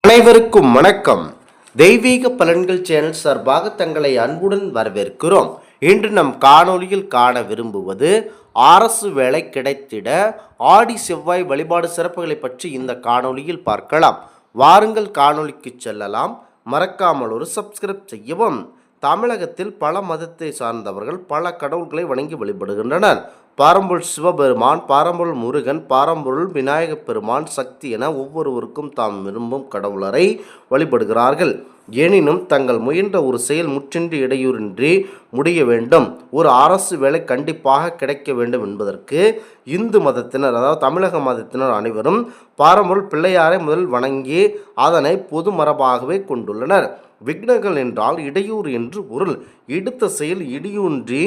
அனைவருக்கும் வணக்கம். தெய்வீக பலன்கள் சேனல் சார்பாக தங்களை அன்புடன் வரவேற்கிறோம். இன்று நம் காணொளியில் காண விரும்புவது அரசு வேலை கிடைத்திட ஆடி செவ்வாய் வழிபாடு சிறப்புகளை பற்றி இந்த காணொளியில் பார்க்கலாம். வாருங்கள் காணொளிக்கு செல்லலாம். மறக்காமல் ஒரு சப்ஸ்கிரைப் செய்யவும். தமிழகத்தில் பல மதத்தை சார்ந்தவர்கள் பல கடவுள்களை வணங்கி வழிபடுகின்றனர். பாரம்பொருள் சிவபெருமான், பாரம்பொருள் முருகன், பாரம்பொருள் விநாயகப் பெருமான், சக்தி என ஒவ்வொருவருக்கும் தாம் விரும்பும் கடவுளரை வழிபடுகிறார்கள். எனினும் தங்கள் முயன்ற ஒரு செயல் முற்றின்றி இடையூறின்றி முடிய வேண்டும், ஒரு அரசு வேலை கண்டிப்பாக கிடைக்க வேண்டும் என்பதற்கு இந்து மதத்தினர், அதாவது தமிழக மதத்தினர் அனைவரும் பாரம்பொருள் பிள்ளையாரை முதல் வணங்கி அதனை பொது மரபாகவே கொண்டுள்ளனர். விக்னங்கள் என்றால் இடையூறு என்று பொருள். எடுத்த செயல் இடியூன்றி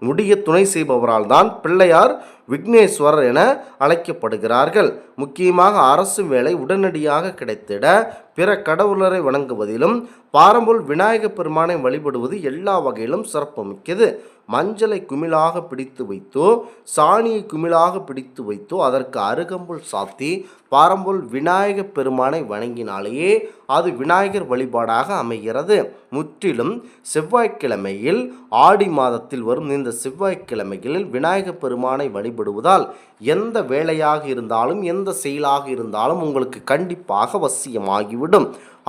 முடிய துணை செய்பவரால் தான் பிள்ளையார் விக்னேஸ்வரர் என அழைக்கப்படுகிறார்கள். முக்கியமாக அரசு வேலை உடனடியாக கிடைத்திட பிற கடவுளரை வணங்குவதிலும் பாரம்பொருள் விநாயகப் பெருமானை வழிபடுவது எல்லா வகையிலும் சிறப்புமிக்கது. மஞ்சளை குமிழாக பிடித்து வைத்தோ சாணியை குமிழாக பிடித்து வைத்தோ அதற்கு அருகம்புல் சாத்தி பாரம்பொருள் விநாயகப் பெருமானை வணங்கினாலேயே அது விநாயகர் வழிபாடாக அமைகிறது. முற்றிலும் செவ்வாய்க்கிழமையில் ஆடி மாதத்தில் வரும் இந்த செவ்வாய்க்கிழமைகளில் விநாயகப் பெருமானை வழிபடுவதால் எந்த வேலையாக இருந்தாலும் எந்த செயலாக இருந்தாலும் உங்களுக்கு கண்டிப்பாக வசியமாகிவிடும்.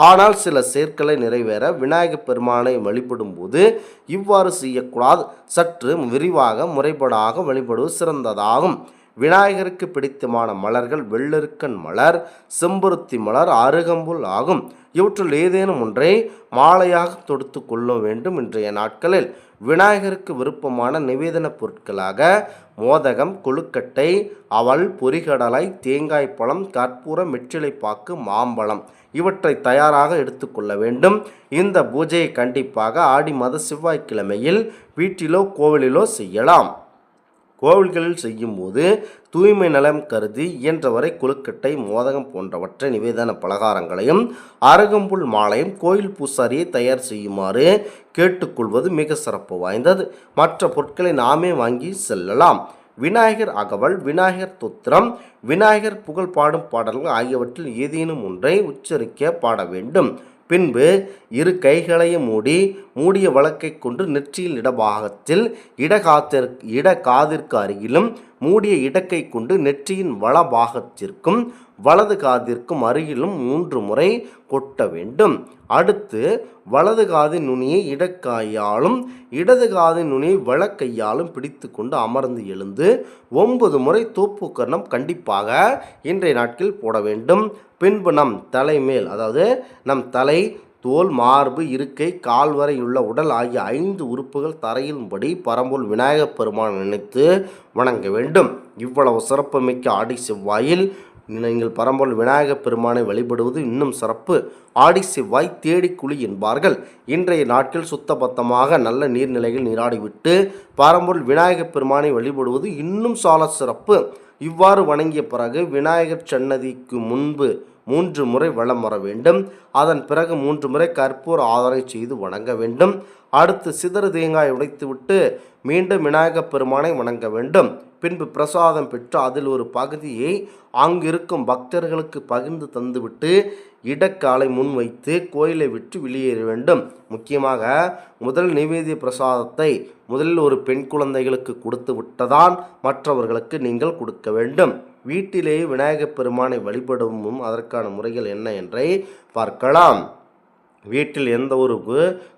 ஆனால் சில செயற்களை நிறைவேற விநாயகப் பெருமானை வழிபடும் போது இவ்வாறு செய்யக்கூடாது. சற்று விரிவாக முறைப்படாக வழிபடுவது சிறந்ததாகும். விநாயகருக்கு பிடித்தமான மலர்கள் வெள்ளெருக்கன் மலர், செம்பருத்தி மலர், அருகம்புல் ஆகும். இவற்றுள் ஏதேனும் ஒன்றை மாலையாக தொடுத்து கொள்ள வேண்டும். இன்றைய நாட்களில் விநாயகருக்கு விருப்பமான நிவேதன பொருட்களாக மோதகம், கொழுக்கட்டை, அவல், பொரிகடலை, தேங்காய் பழம், கற்பூரம், வெற்றிலைப்பாக்கு, மாம்பழம் இவற்றை தயாராக எடுத்துக்கொள்ள வேண்டும். இந்த பூஜையை கண்டிப்பாக ஆடி மாத செவ்வாய்க்கிழமையில் வீட்டிலோ கோவிலிலோ செய்யலாம். கோவில்களில் செய்யும்போது தூய்மை நலம் கருதி இயன்றவரை கொழுக்கட்டை, மோதகம் போன்றவற்றை நிவேதன பலகாரங்களையும் அருகம்புல் மாலையும் கோயில் பூசாரியை தயார் செய்யுமாறு கேட்டுக்கொள்வது மிக சிறப்பு வாய்ந்தது. மற்ற பொருட்களை நாமே வாங்கி செல்லலாம். விநாயகர் அகவல், விநாயகர் தோத்திரம், விநாயகர் புகழ் பாடும் பாடல்கள் ஆகியவற்றில் ஏதேனும் ஒன்றை உச்சரிக்க பாட வேண்டும். பின்பு இரு கைகளையும் மூடிய வழக்கை கொண்டு நெற்றியில் இடபாகத்தில் இடகாதிற்கு அருகிலும் மூடிய இடக்கை கொண்டு நெற்றியின் வலபாகத்திற்கும் வலது காதிற்கும் அருகிலும் 3 முறை கொட்ட வேண்டும். அடுத்து வலது காதின் நுனியை இடக்கையாலும் இடது காதின் நுனியை வலக்கையாலும் பிடித்து கொண்டு அமர்ந்து எழுந்து 9 முறை தோப்புக்கரணம் கண்டிப்பாக இன்றைய நாட்களில் போட வேண்டும். பின்பு நம் தலைமேல், அதாவது நம் தலை, தோல், மார்பு, இருக்கை, கால் வரை உள்ள உடல் ஆகிய 5 உறுப்புகள் தரையின்படி பரம்பொருள் விநாயகப் பெருமான் நினைத்து வணங்க வேண்டும். இவ்வளவு சிறப்புமிக்க ஆடி செவ்வாயில் நீங்கள் பரம்பொருள் விநாயகப் பெருமானை வழிபடுவது இன்னும் சிறப்பு. ஆடி செவ்வாய் தேடி குழி என்பார்கள். இன்றைய நாட்கள் சுத்தபத்தமாக நல்ல நீர்நிலைகள் நீராடிவிட்டு பரம்பொருள் விநாயகப் பெருமானை வழிபடுவது இன்னும் சால சிறப்பு. இவ்வாறு வணங்கிய பிறகு விநாயகர் சன்னதிக்கு முன்பு 3 முறை வலம் வர வேண்டும். அதன் பிறகு 3 முறை கற்பூர ஆதரை செய்து வணங்க வேண்டும். அடுத்து சிதறு தேங்காய் உடைத்துவிட்டு மீண்டும் விநாயகப் பெருமானை வணங்க வேண்டும். பின்பு பிரசாதம் பெற்று அதில் ஒரு பகுதியை அங்கிருக்கும் பக்தர்களுக்கு பகிர்ந்து தந்துவிட்டு இடக்காலை முன் வைத்து கோயிலை விட்டு வெளியேற வேண்டும். முக்கியமாக முதல் நிவேதிய பிரசாதத்தை முதலில் ஒரு பெண் குழந்தைகளுக்கு கொடுத்து விட்டதான் மற்றவர்களுக்கு நீங்கள் கொடுக்க வேண்டும். வீட்டிலேயே விநாயகப் பெருமானை வழிபடவும் அதற்கான முறைகள் என்ன என்றை பார்க்கலாம். வீட்டில் எந்த ஒரு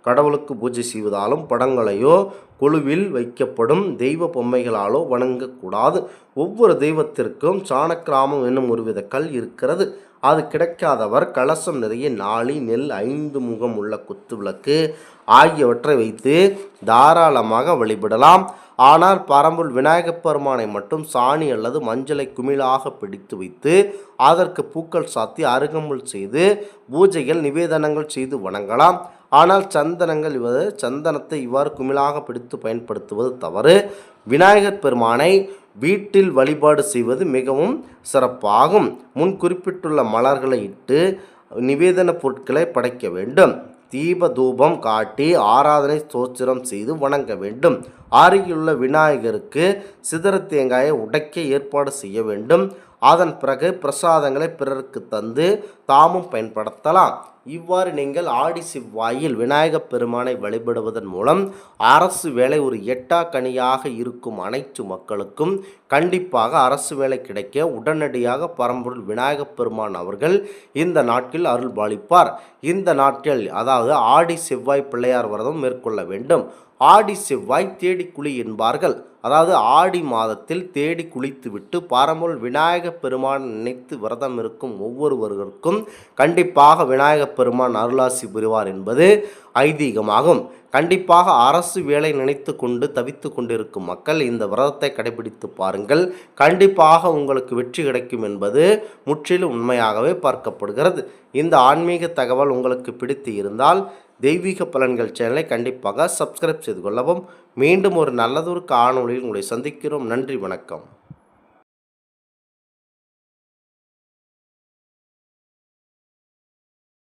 கடவுளுக்கு பூஜை செய்வதாலும் படங்களையோ கொலுவில் வைக்கப்படும் தெய்வ பொம்மைகளாலோ வணங்கக்கூடாது. ஒவ்வொரு தெய்வத்திற்கும் சாணக்கிராமம் என்னும் ஒருவித கல் இருக்கிறது. அது கிடைக்காதவர் கலசம் நிறைய நாளி, நெல், 5 முகம் உள்ள குத்து விளக்கு ஆகியவற்றை வைத்து தாராளமாக வழிபடலாம். ஆனால் பரம்பொருள் விநாயகப் பெருமானை மட்டும் சாணி அல்லது மஞ்சளை குமிழாக பிடித்து வைத்து அதற்கு பூக்கள் சாத்தி அருகம்புல் செய்து பூஜைகள் நிவேதனங்கள் செய்து வணங்கலாம். ஆனால் சந்தனத்தை இவ்வாறு குமிழாக பிடித்து பயன்படுத்துவது தவறு. விநாயகர் பெருமானை வீட்டில் வழிபாடு செய்வது மிகவும் சிறப்பாகும். முன் குறிப்பிட்டுள்ள மலர்களை இட்டு நிவேதன பொருட்களை படைக்க வேண்டும். தீப தூபம் காட்டி ஆராதனை ஸ்தோத்திரம் செய்து வணங்க வேண்டும். அருகிலுள்ள விநாயகருக்கு சிதற தேங்காயை உடைக்க ஏற்பாடு செய்ய வேண்டும். அதன் பிறகு பிரசாதங்களை பிறருக்கு தந்து தாமும் பயன்படுத்தலாம். இவ்வாறு நீங்கள் ஆடி செவ்வாயில் விநாயகப் பெருமானை வழிபடுவதன் மூலம் அரசு வேலை ஒரு எட்டாக்கனியாக இருக்கும் அனைத்து மக்களுக்கும் கண்டிப்பாக அரசு வேலை கிடைக்க உடனடியாக பரம்பொருள் விநாயகப் பெருமான் அவர்கள் இந்த நாட்டில் அருள்பாலிப்பார். இந்த நாட்டில் அதாவது ஆடி செவ்வாய் பிள்ளையார் விரதம் மேற்கொள்ள வேண்டும். ஆடி செவ்வாய் தேடி குழி என்பார்கள். அதாவது ஆடி மாதத்தில் தேடி குளித்துவிட்டு பரம்பொருள் விநாயகப் பெருமான் நினைத்து விரதம் இருக்கும் ஒவ்வொருவருக்கும் கண்டிப்பாக விநாயகப் பெருமான் அருளாசி புரிவார் என்பது ஐதீகமாகும். கண்டிப்பாக அரசு வேலை நினைத்து கொண்டு தவித்து கொண்டிருக்கும் மக்கள் இந்த விரதத்தை கடைபிடித்து பாருங்கள். கண்டிப்பாக உங்களுக்கு வெற்றி கிடைக்கும் என்பது முற்றிலும் உண்மையாகவே பார்க்கப்படுகிறது. இந்த ஆன்மீக தகவல் உங்களுக்கு பிடித்து இருந்தால் தெய்வீக பலன்கள் சேனலை கண்டிப்பாக சப்ஸ்கிரைப் செய்து கொள்ளவும். மீண்டும் ஒரு நல்லதொரு காணொளியில் உங்களை சந்திக்கிறோம். நன்றி, வணக்கம்.